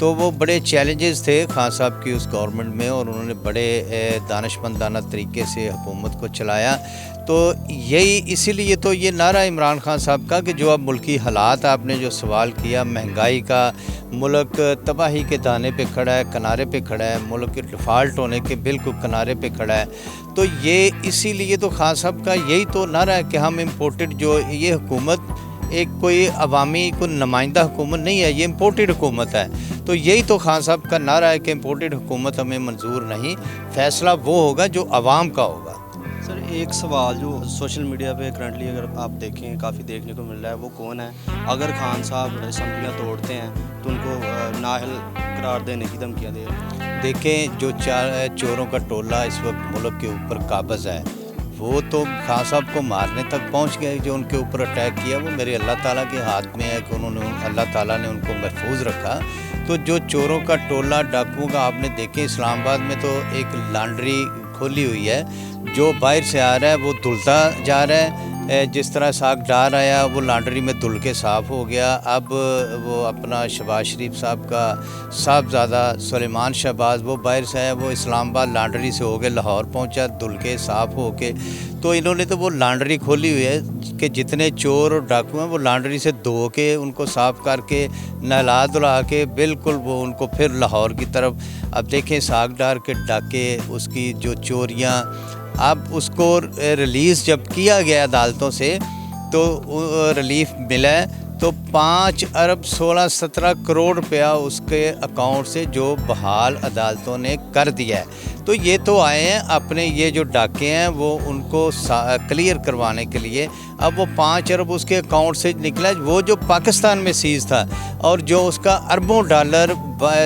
تو وہ بڑے چیلنجز تھے خان صاحب کی اس گورنمنٹ میں، اور انہوں نے بڑے دانشمندانہ طریقے سے حکومت کو چلایا۔ تو یہی اسی لیے تو یہ نعرہ عمران خان صاحب کا کہ جو اب ملکی حالات آپ نے جو سوال کیا، مہنگائی کا، ملک تباہی کے دانے پہ کھڑا ہے، کنارے پہ کھڑا ہے، ملک کے ڈیفالٹ ہونے کے بالکل کنارے پہ کھڑا ہے، تو یہ اسی لیے تو خان صاحب کا یہی تو نعرہ ہے کہ ہم امپورٹڈ، جو یہ حکومت ایک کوئی عوامی کوئی نمائندہ حکومت نہیں ہے، یہ امپورٹڈ حکومت ہے۔ تو یہی تو خان صاحب کا نعرہ ہے کہ امپورٹڈ حکومت ہمیں منظور نہیں، فیصلہ وہ ہوگا جو عوام کا ہوگا۔ سر ایک سوال جو سوشل میڈیا پہ کرنٹلی اگر آپ دیکھیں کافی دیکھنے کو مل رہا ہے، وہ کون ہے؟ اگر خان صاحب اسمبلیاں توڑتے ہیں تو ان کو نااہل قرار دینے کی دھمکیاں دے رہے ہیں۔ دیکھیں جو چوروں کا ٹولہ اس وقت ملک کے اوپر قابض ہے، وہ تو خان صاحب کو مارنے تک پہنچ گئے۔ جو ان کے اوپر اٹیک کیا وہ میرے اللہ تعالیٰ کے ہاتھ میں ہے کہ انہوں نے اللہ تعالیٰ نے ان کو محفوظ رکھا۔ تو جو چوروں کا ٹولہ، ڈاکوؤں کا، آپ نے دیکھیں اسلام آباد میں تو ایک لانڈری کھولی ہوئی ہے، جو باہر سے آ رہا ہے وہ دھلتا جا رہا ہے، جس طرح ساگ ڈار آیا وہ لانڈری میں دھل کے صاف ہو گیا۔ اب وہ اپنا شہباز شریف صاحب کا صاحبزادہ سلیمان شہباز، وہ باہر سے آیا، وہ اسلام آباد لانڈری سے ہو کے لاہور پہنچا دھل کے صاف ہو کے۔ تو انہوں نے تو وہ لانڈری کھولی ہوئی ہے کہ جتنے چور اور ڈاکو ہیں وہ لانڈری سے دھو کے ان کو صاف کر کے نہلا دھلا کے بالکل وہ ان کو پھر لاہور کی طرف۔ اب دیکھیں ساگ ڈار کے ڈاکے، اس کی جو چوریاں، اب اس کو ریلیز جب کیا گیا عدالتوں سے تو ریلیف ملا ہے، تو 5 ارب 16-17 کروڑ روپیہ اس کے اکاؤنٹ سے جو بحال عدالتوں نے کر دیا ہے۔ تو یہ تو آئے ہیں اپنے یہ جو ڈاکے ہیں وہ ان کو کلیئر کروانے کے لیے۔ اب وہ 5 ارب اس کے اکاؤنٹ سے نکلا، وہ جو پاکستان میں سیز تھا، اور جو اس کا اربوں ڈالر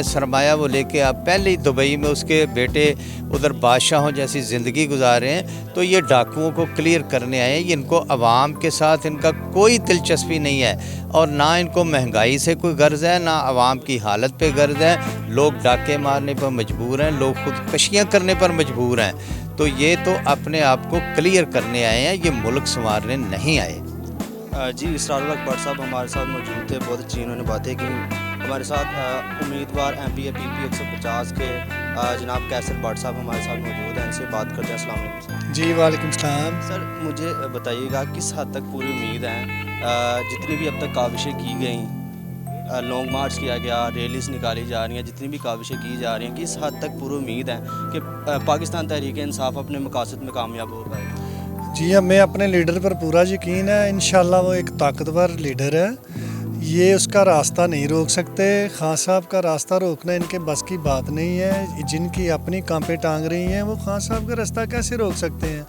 سرمایہ وہ لے کے اب پہلے ہی دبئی میں اس کے بیٹے ادھر بادشاہوں جیسی زندگی گزارے ہیں۔ تو یہ ڈاکوؤں کو کلیئر کرنے آئے ہیں، ان کو عوام کے ساتھ ان کا کوئی دلچسپی نہیں ہے، اور نہ ان کو مہنگائی سے کوئی غرض ہے، نہ عوام کی حالت پہ غرض ہے۔ لوگ ڈاکے مارنے پر مجبور ہیں، لوگ خودکشیاں کرنے پر مجبور ہیں۔ تو یہ تو اپنے آپ کو کلیئر کرنے آئے ہیں، یہ ملک سنوارنے نہیں آئے۔ جی اسرار الحق بٹ صاحب ہمارے ساتھ موجود تھے، بہت اچھی انہوں نے باتیں کی۔ ہمارے ساتھ امیدوار MP PP 150 کے جناب کیسر بٹ صاحب ہمارے ساتھ موجود ہیں، ان سے بات کرتے ہیں۔ السلام علیکم جی وعلیکم السلام۔ سر، مجھے بتائیے گا کس حد تک پوری امید ہے، جتنی بھی اب تک کاوشیں کی گئیں، لانگ مارچ کیا گیا، ریلیز نکالی جا رہی ہیں، جتنی بھی کاوشیں کی جا رہی ہیں، کس حد تک پوری امید ہے کہ پاکستان تحریک انصاف اپنے مقاصد میں کامیاب ہو پائے گا؟ جی ہمیں اپنے لیڈر پر پورا یقین ہے، انشاءاللہ وہ ایک طاقتور لیڈر ہے، یہ اس کا راستہ نہیں روک سکتے۔ خان صاحب کا راستہ روکنا ان کے بس کی بات نہیں ہے، جن کی اپنی کانپیں ٹانگ رہی ہیں وہ خان صاحب کا راستہ کیسے روک سکتے ہیں؟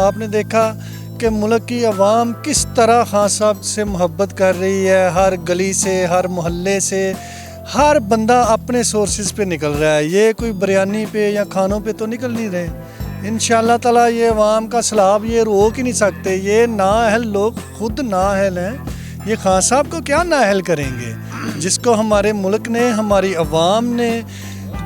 آپ نے دیکھا کہ ملک کی عوام کس طرح خان صاحب سے محبت کر رہی ہے، ہر گلی سے، ہر محلے سے، ہر بندہ اپنے سورسز پہ نکل رہا ہے، یہ کوئی بریانی پہ یا کھانوں پہ تو نکل نہیں رہے۔ انشاءاللہ تعالیٰ یہ عوام کا سیلاب یہ روک ہی نہیں سکتے، یہ نااہل لوگ خود نااہل ہیں، یہ خان صاحب کو کیا نااہل کریں گے؟ جس کو ہمارے ملک نے، ہماری عوام نے،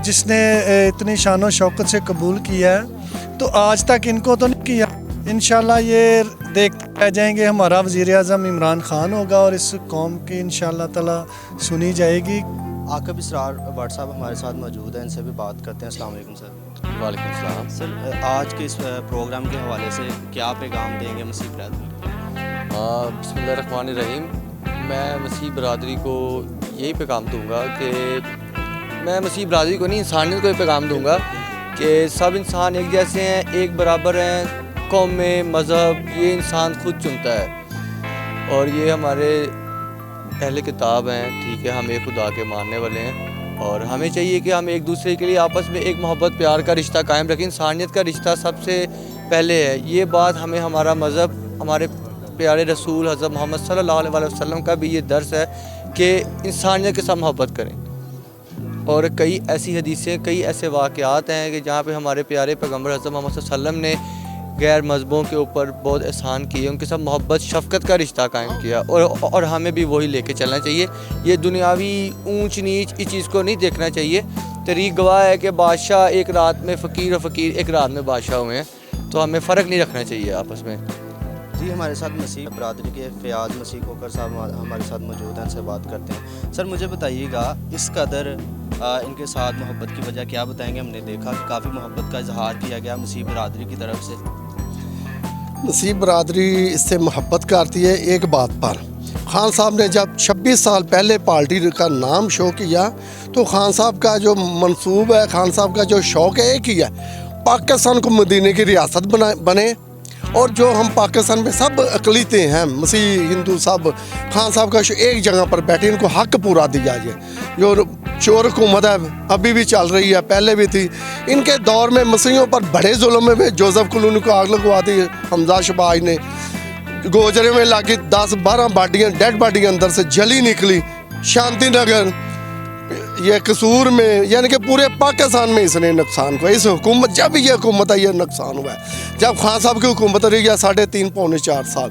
جس نے اتنی شان و شوکت سے قبول کیا ہے، تو آج تک ان کو تو نہیں کیا۔ انشاءاللہ یہ دیکھتے رہ جائیں گے، ہمارا وزیر اعظم عمران خان ہوگا اور اس قوم کی انشاءاللہ تعالیٰ سنی جائے گی۔ عاقب اسرار بٹ صاحب ہمارے ساتھ موجود ہیں، ان سے بھی بات کرتے ہیں۔ السلام علیکم سر۔ وعلیکم السلام۔ سر، آج کے اس پروگرام کے حوالے سے کیا پیغام دیں گے مسیح برادری؟ بسم اللہ الرحمن الرحیم۔ میں مسیح برادری کو یہی پیغام دوں گا کہ میں مسیح برادری کو نہیں، انسانیت کو یہ پیغام دوں گا کہ سب انسان ایک جیسے ہیں، ایک برابر ہیں، قومیں، مذہب یہ انسان خود چنتا ہے، اور یہ ہمارے اہل کتاب ہیں، ٹھیک ہے، ہم ایک خدا کے ماننے والے ہیں، اور ہمیں چاہیے کہ ہم ایک دوسرے کے لیے آپس میں ایک محبت پیار کا رشتہ قائم رکھیں۔ انسانیت کا رشتہ سب سے پہلے ہے، یہ بات ہمیں ہمارا مذہب، ہمارے پیارے رسول حضرت محمد صلی اللہ علیہ وسلم کا بھی یہ درس ہے کہ انسانیت کے ساتھ محبت کریں۔ اور کئی ایسی حدیثیں، کئی ایسے واقعات ہیں کہ جہاں پہ ہمارے پیارے پیغمبر حضرت محمد صلی اللہ علیہ وسلم نے غیر مذہبوں کے اوپر بہت احسان کیے، ان کے ساتھ محبت شفقت کا رشتہ قائم کیا، اور ہمیں بھی وہی لے کے چلنا چاہیے۔ یہ دنیاوی اونچ نیچ اس چیز کو نہیں دیکھنا چاہیے۔ تاریخ گواہ ہے کہ بادشاہ ایک رات میں فقیر اور فقیر ایک رات میں بادشاہ ہوئے ہیں، تو ہمیں فرق نہیں رکھنا چاہیے آپس میں۔ جی ہمارے ساتھ مسیح برادری کے فیاض مسیح کوکر صاحب ہمارے ساتھ موجود ہیں، ان سے بات کرتے ہیں۔ سر مجھے بتائیے گا، اس قدر ان کے ساتھ محبت کی وجہ کیا بتائیں گے؟ ہم نے دیکھا کہ کافی محبت کا اظہار کیا گیا مسیح برادری کی طرف سے۔ مسیح برادری اس سے محبت کرتی ہے ایک بات پر۔ خان صاحب نے جب 26 سال پہلے پارٹی کا نام شو کیا تو خان صاحب کا جو منصوب ہے، خان صاحب کا جو شوق ہے ایک ہی ہے، پاکستان کو مدینے کی ریاست بنے، اور جو ہم پاکستان میں سب اقلیتیں ہیں، مسیح ہندو سب، خان صاحب کا ایک جگہ پر بیٹھے ان کو حق پورا دیا جائے۔ جو چور حکومت ہے ابھی بھی چل رہی ہے، پہلے بھی تھی، ان کے دور میں مسیحیوں پر بڑے ظلم میں جوزف کلونی کو آگ لگوا دی حمزہ شباج نے، گوجرے میں لاگی 10-12 باڈیاں ڈیڈ باڈی اندر سے جلی نکلی، شانتی نگر، یہ قصور میں، یعنی کہ پورے پاکستان میں اس نے نقصان ہوا۔ اس حکومت جب یہ حکومت ہے یہ نقصان ہوا ہے۔ جب خان صاحب کی حکومت رہی ہے 3.5-4 سال،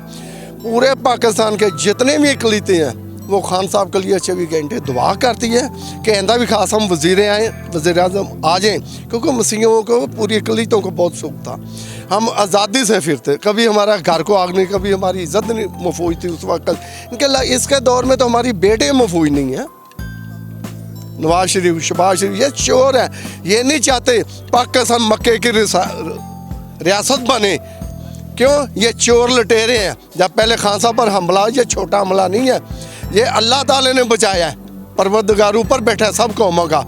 پورے پاکستان کے جتنے بھی اقلیتیں ہیں وہ خان صاحب کے لیے 24 گھنٹے دعا کرتی ہے کہ آئندہ بھی خاص ہم وزیر اعظم آ جائیں، کیونکہ مسیحیوں کو پوری اقلیتوں کو بہت سکھ تھا۔ ہم آزادی سے پھرتے، کبھی ہمارا گھر کو آگ نہیں، کبھی ہماری عزت نہیں مفوج تھی اس وقت۔ ان کے اس کے دور میں تو ہماری بیٹے مفوج نہیں ہیں، نواز شریف، شہباز شریف، یہ چور ہیں، یہ نہیں چاہتے پاکستان مکے کی ریاست بنے۔ کیوں؟ یہ چور لٹیرے ہیں۔ جب پہلے خان صاحب پر حملہ، یہ چھوٹا حملہ نہیں ہے، یہ اللہ تعالی نے بچایا ہے، پروردگار اوپر بیٹھا ہے سب قوموں کا،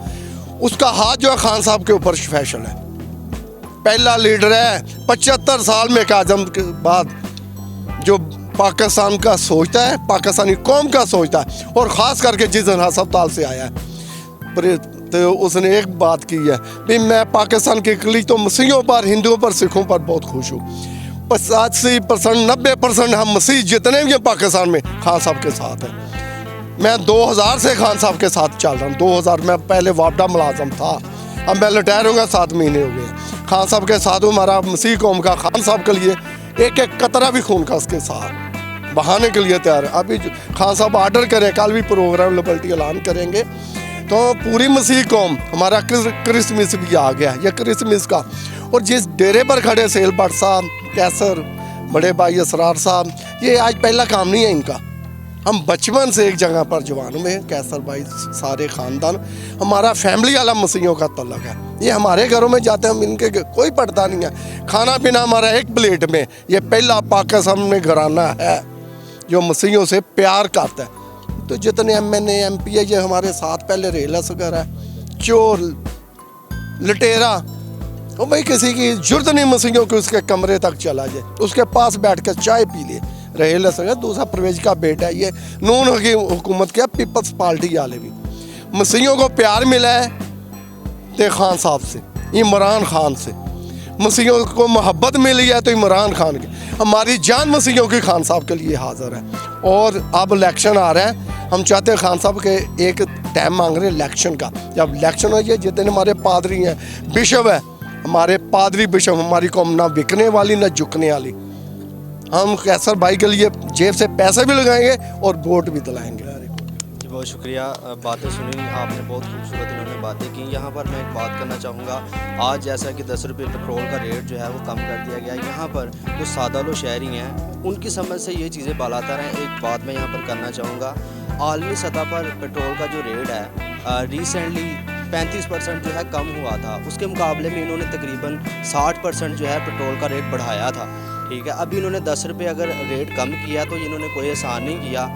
اس کا ہاتھ جو ہے خان صاحب کے اوپر فیصل ہے۔ پہلا لیڈر ہے 75 سال میں اعظم کے بعد جو پاکستان کا سوچتا ہے، پاکستانی قوم کا سوچتا ہے، اور خاص کر کے جس دن ہسپتال سے آیا ہے تو اس نے ایک بات کی ہے بھی میں پاکستان کے اقلیتوں مسیحیوں پر، ہندوؤں پر، سکھوں پر بہت خوش ہوں۔ 80%، 90% ہم مسیح جتنے بھی ہیں پاکستان میں خان صاحب کے ساتھ ہیں۔ میں 2000 سے خان صاحب کے ساتھ چل رہا ہوں، 2000 میں پہلے وابڈا ملازم تھا، اب میں ریٹائر ہوں گا، 7 مہینے ہو گئے۔ خان صاحب کے ساتھ ہمارا مسیح قوم کا، خان صاحب کے لیے ایک قطرہ بھی خون کا اس کے ساتھ بہانے کے لیے تیار ہے۔ ابھی خان صاحب آرڈر کریں، کل بھی پروگرام لبرٹی اعلان کریں گے، تو پوری مسیح قوم، ہمارا کرسمس بھی آ گیا، یہ کرسمس کا، اور جس ڈیرے پر کھڑے سیل بٹ صاحب، کیسر، بڑے بھائی اسرار صاحب، یہ آج پہلا کام نہیں ہے ان کا۔ ہم بچپن سے ایک جگہ پر جوانوں میں، کیسر بھائی، سارے خاندان، ہمارا فیملی والا مسیحیوں کا تعلق ہے۔ یہ ہمارے گھروں میں جاتے ہیں، ہم ان کے کوئی پڑتا نہیں ہے، کھانا پینا ہمارا ایک پلیٹ میں۔ یہ پہلا پاکستان میں گھرانہ ہے جو مسیحیوں سے پیار کرتا ہے۔ تو جتنے MNA MP ہے، یہ ہمارے ساتھ پہلے ریل اصغر ہے، چور لٹیرا، وہ بھائی کسی کی جرت نہیں مسیحیوں کو اس کے کمرے تک چلا جائے، اس کے پاس بیٹھ کر چائے پی لے۔ ریل اصغر دوسرا پرویز کا بیٹا ہے، یہ نون کی حکومت کیا، پیپلز پارٹی والے بھی۔ مسیحیوں کو پیار ملا ہے تو خان صاحب سے، عمران خان سے، مسیحیوں کو محبت ملی ہے تو عمران خان کی، ہماری جان مسیحیوں کی خان صاحب کے لیے حاضر ہے۔ اور اب الیکشن آ رہا ہے، ہم چاہتے ہیں خان صاحب کے ایک ٹائم مانگ رہے ہیں الیکشن کا، جب الیکشن ہو جائے، جتنے ہمارے پادری ہیں، بشپ ہے، ہمارے پادری بشپ، ہماری قوم نہ بکنے والی نہ جھکنے والی، ہم کیسر بھائی کے لیے جیب سے پیسے بھی لگائیں گے اور ووٹ بھی دلائیں گے۔ جی بہت شکریہ، باتیں سنی آپ نے، بہت خوبصورت انہوں نے باتیں کی۔ یہاں پر میں ایک بات کرنا چاہوں گا، آج جیسا کہ 10 روپے پیٹرول کا ریٹ جو ہے وہ کم کر دیا گیا، یہاں پر جو سادہ لو شہری ہیں ان کی سمجھ سے یہ چیزیں بالاتر ہیں۔ ایک بات میں یہاں پر کرنا چاہوں گا، عالمی سطح پر پیٹرول کا جو ریٹ ہے ریسنٹلی 35% جو ہے کم ہوا تھا، اس کے مقابلے میں انہوں نے تقریباً 60% جو ہے پیٹرول کا ریٹ بڑھایا تھا، ٹھیک ہے۔ ابھی انہوں نے 10 روپے اگر ریٹ کم کیا تو انہوں نے کوئی احسان نہیں کیا،